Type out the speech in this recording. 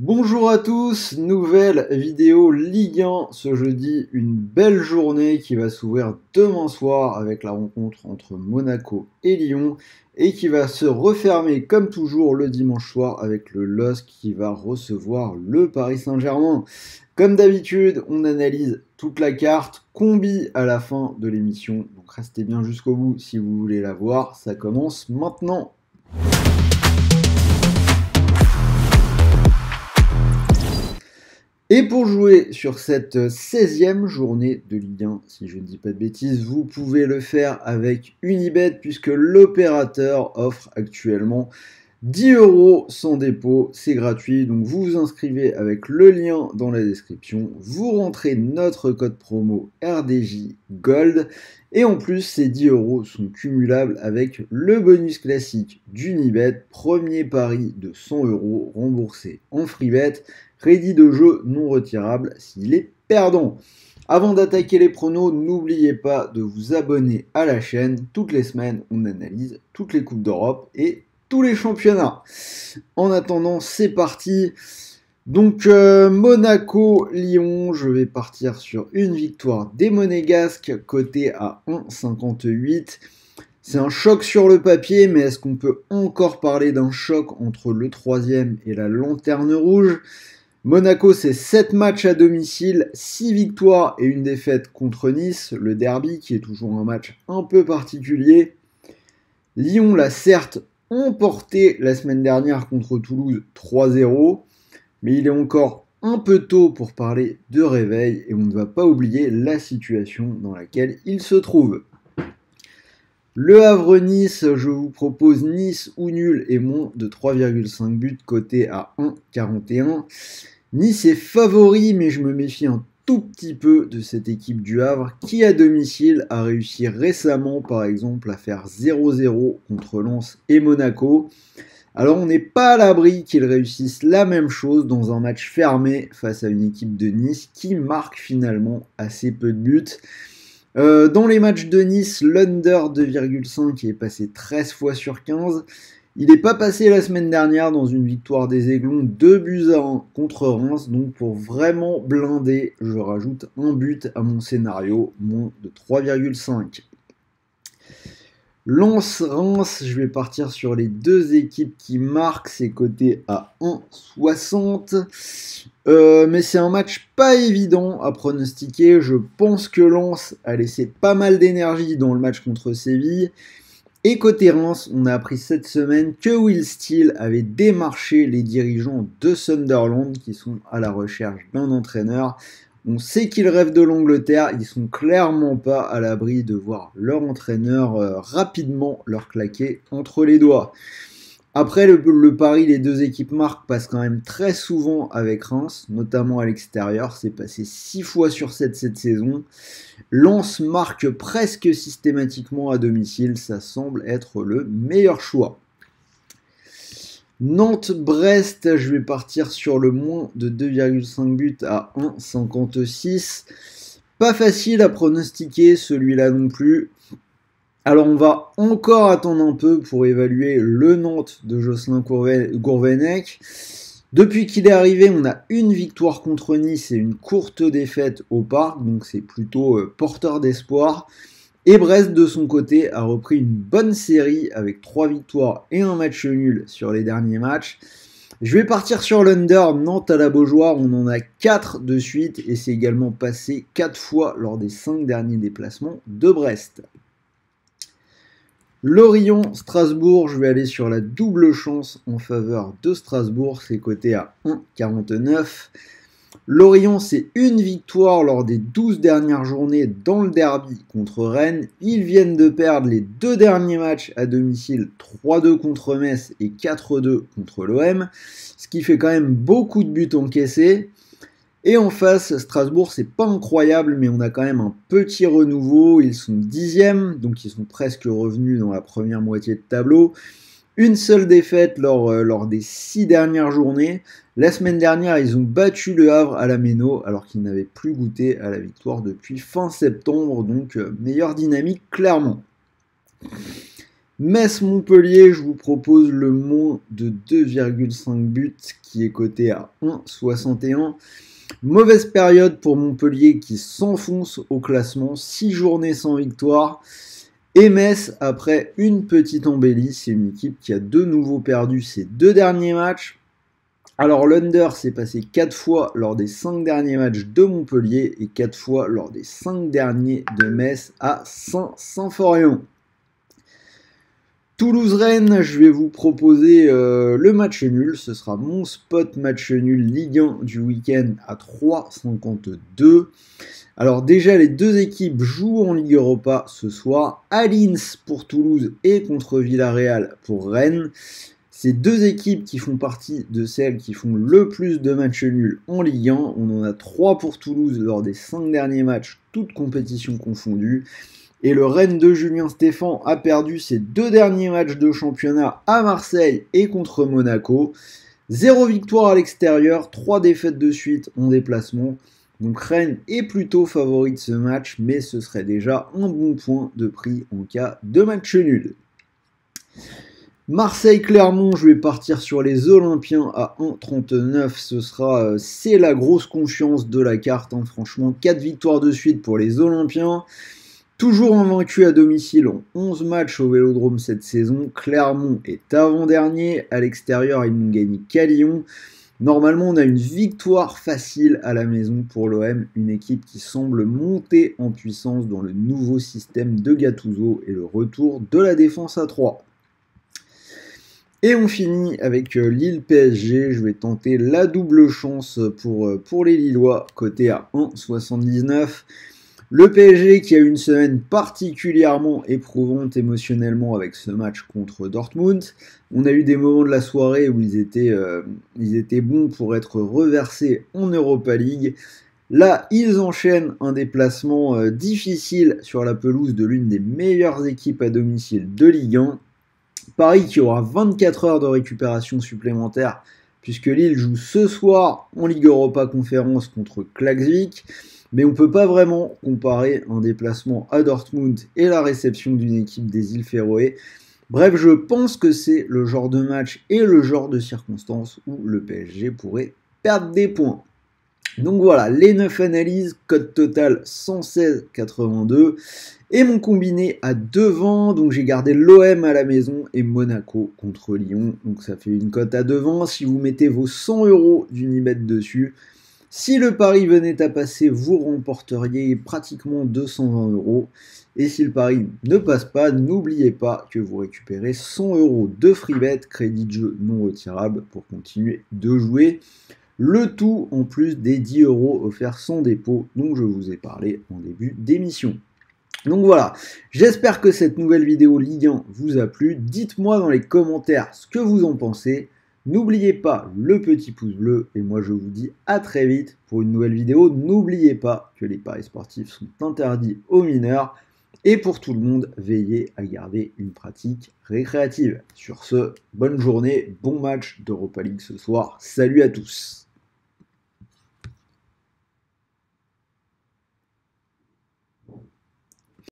Bonjour à tous, nouvelle vidéo Ligue 1 ce jeudi, une belle journée qui va s'ouvrir demain soir avec la rencontre entre Monaco et Lyon et qui va se refermer comme toujours le dimanche soir avec le LOSC qui va recevoir le Paris Saint-Germain. Comme d'habitude, on analyse toute la carte, combi à la fin de l'émission, donc restez bien jusqu'au bout si vous voulez la voir, ça commence maintenant. Et pour jouer sur cette 16e journée de Ligue 1, si je ne dis pas de bêtises, vous pouvez le faire avec Unibet puisque l'opérateur offre actuellement 10 € sans dépôt, c'est gratuit, donc vous vous inscrivez avec le lien dans la description, vous rentrez notre code promo RDJ Gold, et en plus ces 10 € sont cumulables avec le bonus classique d'Unibet, premier pari de 100 € remboursé en freebet, crédit de jeu non retirable s'il est perdant. Avant d'attaquer les pronos, n'oubliez pas de vous abonner à la chaîne, toutes les semaines on analyse toutes les coupes d'Europe et tous les championnats. En attendant, c'est parti. Donc Monaco-Lyon, je vais partir sur une victoire des Monégasques, coté à 1,58. C'est un choc sur le papier, mais est-ce qu'on peut encore parler d'un choc entre le 3e et la lanterne rouge ? Monaco, c'est 7 matchs à domicile, 6 victoires et une défaite contre Nice, le derby qui est toujours un match un peu particulier. Lyon l'a certes emporté la semaine dernière contre Toulouse 3-0, mais il est encore un peu tôt pour parler de réveil et on ne va pas oublier la situation dans laquelle il se trouve. Le Havre-Nice, je vous propose Nice ou nul et moins de 3,5 buts coté à 1,41. Nice est favori, mais je me méfie un tout petit peu de cette équipe du Havre qui à domicile a réussi récemment par exemple à faire 0-0 contre Lens et Monaco. Alors on n'est pas à l'abri qu'ils réussissent la même chose dans un match fermé face à une équipe de Nice qui marque finalement assez peu de buts. Dans les matchs de Nice, l'under 2,5 est passé 13 fois sur 15. Il n'est pas passé la semaine dernière dans une victoire des Aiglons 2-1 contre Reims. Donc pour vraiment blinder, je rajoute un but à mon scénario, moins de 3,5. Lens-Reims, je vais partir sur les deux équipes qui marquent, c'est coté à 1,60. Mais c'est un match pas évident à pronostiquer. Je pense que Lens a laissé pas mal d'énergie dans le match contre Séville. Et côté Reims, on a appris cette semaine que Will Steele avait démarché les dirigeants de Sunderland qui sont à la recherche d'un entraîneur. On sait qu'ils rêvent de l'Angleterre, ils sont clairement pas à l'abri de voir leur entraîneur rapidement leur claquer entre les doigts. Après le pari, les deux équipes marquent passe quand même très souvent avec Reims, notamment à l'extérieur, c'est passé 6 fois sur 7 cette saison. Lens marque presque systématiquement à domicile, ça semble être le meilleur choix. Nantes-Brest, je vais partir sur le moins de 2,5 buts à 1,56. Pas facile à pronostiquer celui-là non plus. Alors on va encore attendre un peu pour évaluer le Nantes de Jocelyn Gourvenec. Depuis qu'il est arrivé, on a une victoire contre Nice et une courte défaite au Parc, donc c'est plutôt porteur d'espoir. Et Brest, de son côté, a repris une bonne série avec 3 victoires et un match nul sur les derniers matchs. Je vais partir sur l'under. Nantes à la Beaujoire, on en a 4 de suite et c'est également passé 4 fois lors des 5 derniers déplacements de Brest. Lorient-Strasbourg, je vais aller sur la double chance en faveur de Strasbourg, c'est coté à 1,49. Lorient, c'est une victoire lors des 12 dernières journées dans le derby contre Rennes. Ils viennent de perdre les 2 derniers matchs à domicile, 3-2 contre Metz et 4-2 contre l'OM, ce qui fait quand même beaucoup de buts encaissés. Et en face, Strasbourg, c'est pas incroyable, mais on a quand même un petit renouveau. Ils sont 10e, donc ils sont presque revenus dans la première moitié de tableau. Une seule défaite lors des 6 dernières journées. La semaine dernière, ils ont battu le Havre à la Méno, alors qu'ils n'avaient plus goûté à la victoire depuis fin septembre, donc meilleure dynamique clairement. Metz-Montpellier, je vous propose le moins de 2,5 buts qui est coté à 1,61. Mauvaise période pour Montpellier qui s'enfonce au classement, 6 journées sans victoire. Et Metz, après une petite embellie, c'est une équipe qui a de nouveau perdu ses 2 derniers matchs. Alors l'under s'est passé 4 fois lors des 5 derniers matchs de Montpellier et 4 fois lors des 5 derniers de Metz à Saint-Symphorien. Toulouse-Rennes, je vais vous proposer le match nul. Ce sera mon spot match nul Ligue 1 du week-end à 3,52. Alors déjà, les deux équipes jouent en Ligue Europa ce soir. À Linz pour Toulouse et contre Villarreal pour Rennes. Ces deux équipes qui font partie de celles qui font le plus de matchs nuls en Ligue 1. On en a 3 pour Toulouse lors des 5 derniers matchs, toutes compétitions confondues. Et le Rennes de Julien Stéphan a perdu ses 2 derniers matchs de championnat à Marseille et contre Monaco. 0 victoire à l'extérieur, 3 défaites de suite en déplacement. Donc Rennes est plutôt favori de ce match, mais ce serait déjà un bon point de prix en cas de match nul. Marseille-Clermont, je vais partir sur les Olympiens à 1,39. C'est la grosse confiance de la carte, hein. Franchement, 4 victoires de suite pour les Olympiens. Toujours invaincu à domicile en 11 matchs au Vélodrome cette saison. Clermont est avant-dernier. À l'extérieur, ils n'ont gagné qu'à Lyon. Normalement, on a une victoire facile à la maison pour l'OM. Une équipe qui semble monter en puissance dans le nouveau système de Gattuso et le retour de la défense à 3. Et on finit avec Lille-PSG. Je vais tenter la double chance pour les Lillois, coté à 1,79. Le PSG qui a eu une semaine particulièrement éprouvante émotionnellement avec ce match contre Dortmund. On a eu des moments de la soirée où ils étaient bons pour être reversés en Europa League. Là, ils enchaînent un déplacement difficile sur la pelouse de l'une des meilleures équipes à domicile de Ligue 1. Paris qui aura 24 heures de récupération supplémentaire puisque Lille joue ce soir en Ligue Europa Conférence contre Klaksvik. Mais on ne peut pas vraiment comparer un déplacement à Dortmund et la réception d'une équipe des îles Féroé. Bref, je pense que c'est le genre de match et le genre de circonstances où le PSG pourrait perdre des points. Donc voilà, les 9 analyses, code total 116,82. Et mon combiné à devant, donc j'ai gardé l'OM à la maison et Monaco contre Lyon. Donc ça fait une cote à devant. Si vous mettez vos 100 € d'Unibet dessus, si le pari venait à passer, vous remporteriez pratiquement 220 €. Et si le pari ne passe pas, n'oubliez pas que vous récupérez 100 € de freebet, crédit de jeu non retirable pour continuer de jouer. Le tout en plus des 10 € offerts sans dépôt dont je vous ai parlé en début d'émission. Donc voilà, j'espère que cette nouvelle vidéo Ligue 1 vous a plu. Dites-moi dans les commentaires ce que vous en pensez. N'oubliez pas le petit pouce bleu et moi je vous dis à très vite pour une nouvelle vidéo. N'oubliez pas que les paris sportifs sont interdits aux mineurs et pour tout le monde, veillez à garder une pratique récréative. Sur ce, bonne journée, bon match d'Europa League ce soir. Salut à tous!